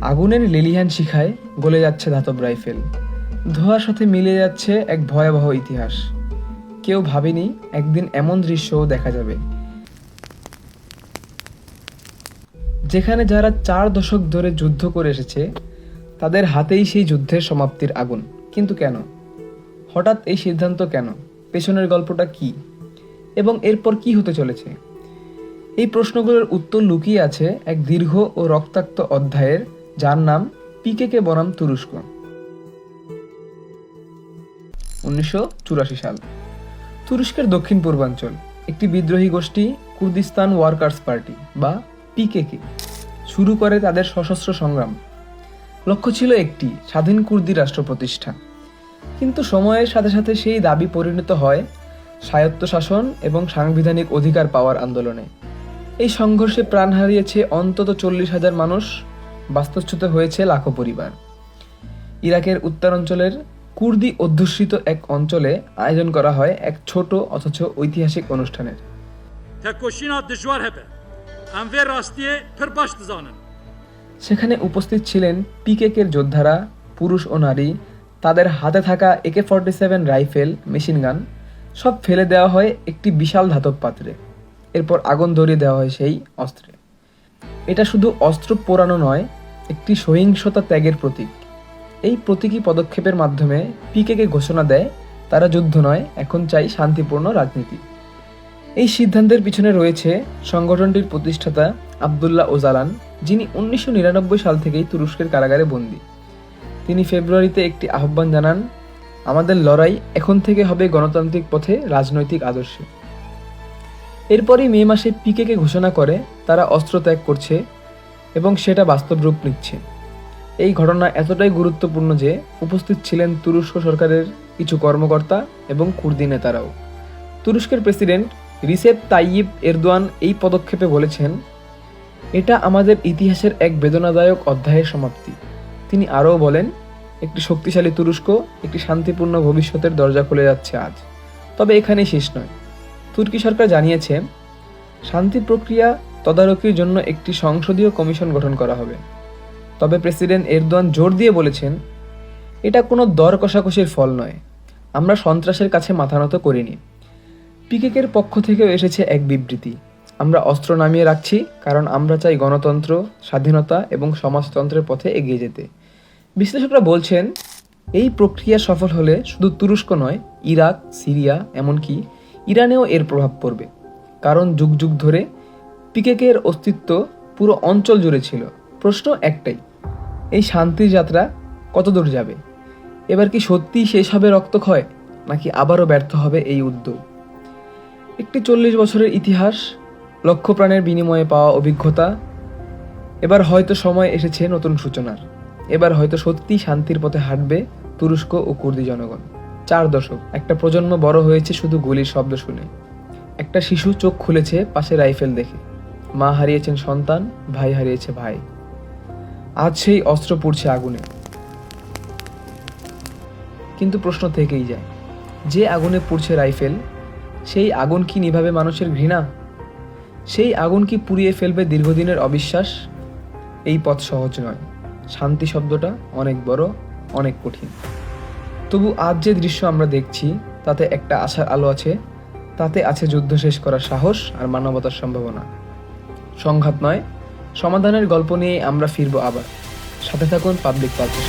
আগুনের লেলিহান শিখায় গলে যাচ্ছে ধাতব রাইফেল, ধোঁয়ার সাথে মিলে যাচ্ছে এক ভয়াবহ ইতিহাস। কেউ ভাবেনি একদিন এমন দৃশ্যও দেখা যাবে, যেখানে যারা 4 দশক ধরে যুদ্ধ করে এসেছে তাদের হাতেই সেই যুদ্ধের সমাপ্তির আগুন। কিন্তু কেন? হঠাৎ এই সিদ্ধান্ত কেন? পেছনের গল্পটা কি, এবং এরপর কি হতে চলেছে? এই প্রশ্নগুলোর উত্তর লুকিয়ে আছে এক দীর্ঘ ও রক্তাক্ত অধ্যায়ের, যার নাম পিকেকে বনাম তুরস্ক। 1984 সাল। তুরস্কের দক্ষিণ পূর্বাঞ্চল একটি বিদ্রোহী গোষ্ঠী কুর্দিস্তান ওয়ার্কার্স পার্টি বা পিকেকে শুরু করে তাদের সশস্ত্র সংগ্রাম। লক্ষ্য ছিল একটি স্বাধীন কুর্দি রাষ্ট্র প্রতিষ্ঠা। কিন্তু সময়ের সাথে সাথে সেই দাবি পরিণত হয় স্বায়ত্তশাসন এবং সাংবিধানিক অধিকার পাওয়ার আন্দোলনে। এই সংঘর্ষে প্রাণ হারিয়েছে অন্তত 40,000 মানুষ, বাস্তুচ্যুত হয়েছে লাখো পরিবার। ইরাকের উত্তরাঞ্চলের কুর্দি অধ্যুষিত এক অঞ্চলে আয়োজন করা হয় এক ছোট অথচ ঐতিহাসিক অনুষ্ঠানের। সেখানে উপস্থিত ছিলেন পিকেকের যোদ্ধারা, পুরুষ ও নারী। তাদের হাতে থাকা AK-47 রাইফেল, মেশিনগান সব ফেলে দেওয়া হয় একটি বিশাল ধাতব পাত্রে। এরপর আগুন ধরিয়ে দেওয়া হয় সেই অস্ত্রে। এটা শুধু অস্ত্র পোড়ানো নয়, একটি সহিংসতা ত্যাগের প্রতীক। এই প্রতীকী পদক্ষেপের মাধ্যমে পিকেকে ঘোষণা দেয় তারা যুদ্ধ নয়, এখন চাই শান্তিপূর্ণ রাজনীতি। এই সিদ্ধান্তের পিছনে রয়েছে সংগঠনটির প্রতিষ্ঠাতা আবদুল্লাহ ওজালান, যিনি 1999 সাল থেকেই তুরস্কের কারাগারে বন্দী। তিনি ফেব্রুয়ারিতে একটি আহ্বান জানান, আমাদের লড়াই এখন থেকে হবে গণতান্ত্রিক পথে, রাজনৈতিক আদর্শে। এরপরই মে মাসে পিকেকে ঘোষণা করে তারা অস্ত্র ত্যাগ করছে এবং সেটা বাস্তব রূপ নিচ্ছে। এই ঘটনা এতটাই গুরুত্বপূর্ণ যে উপস্থিত ছিলেন তুরস্ক সরকারের কিছু কর্মকর্তা এবং কুর্দি নেতারাও। তুরস্কের প্রেসিডেন্ট রিসেপ তাইয়িপ এরদোয়ান এই পদক্ষেপে বলেছেন, এটা আমাদের ইতিহাসের এক বেদনাদায়ক অধ্যায়ের সমাপ্তি। তিনি আরও বলেন, একটি শক্তিশালী তুরস্ক, একটি শান্তিপূর্ণ ভবিষ্যতের দরজা খুলে যাচ্ছে আজ। তবে এখানেই শেষ নয়। তুর্কি সরকার জানিয়েছে শান্তি প্রক্রিয়া তদারকির জন্য একটি সংসদীয় কমিশন গঠন করা হবে। তবে প্রেসিডেন্ট এরদোয়ান জোর দিয়ে বলেছেন, এটা কোনো দর কষাকষির ফল নয়, আমরা সন্ত্রাসের কাছে মাথা নত করিনি। পিকেকের পক্ষ থেকেও এসেছে এক বিবৃতি, আমরা অস্ত্র নামিয়ে রাখছি কারণ আমরা চাই গণতন্ত্র, স্বাধীনতা এবং সমাজতন্ত্রের পথে এগিয়ে যেতে। বিশ্লেষকরা বলছেন, এই প্রক্রিয়া সফল হলে শুধু তুরস্ক নয়, ইরাক, সিরিয়া, এমনকি ইরানেও এর প্রভাব পড়বে। কারণ যুগ যুগ ধরে পিকেকের অস্তিত্ব পুরো অঞ্চল জুড়ে ছিল। প্রশ্ন একটাই, এই শান্তির যাত্রা কত দূর যাবে? এবার কি সত্যিই শেষ হবে রক্তক্ষয়, নাকি আবারও ব্যর্থ হবে এই উদ্যোগ? একটি 40 বছরের ইতিহাস, লক্ষ প্রাণের বিনিময়ে পাওয়া অভিজ্ঞতা। এবার হয়তো সময় এসেছে নতুন সূচনার। এবার হয়তো সত্যিই শান্তির পথে হাঁটবে তুরস্ক ও কুর্দি জনগণ। 4 দশক, একটা প্রজন্ম বড় হয়েছে শুধু গুলির শব্দ শুনে। একটা শিশু চোখ খুলেছে পাশে রাইফেল দেখে। মা হারিয়েছেন সন্তান, ভাই হারিয়েছে ভাই। আজ সেই অস্ত্র পুড়ছে আগুনে। কিন্তু প্রশ্ন থেকেই যায়, যে আগুনে পুড়ছে রাইফেল, সেই আগুন কি নিভাবে মানুষের ঘৃণা? সেই আগুন কি পুড়িয়ে ফেলবে দীর্ঘদিনের অবিশ্বাস? এই পথ সহজ নয়। শান্তি শব্দটা অনেক বড়, অনেক কঠিন। তবু আজ যে দৃশ্য আমরা দেখছি তাতে একটা আশার আলো আছে। তাতে আছে যুদ্ধ শেষ করার সাহস আর মানবতার সম্ভাবনা। সংঘাত নয়, সমাধানের গল্প নিয়ে আমরা ফিরবো আবার। সাথে থাকুন পাবলিক পালসের।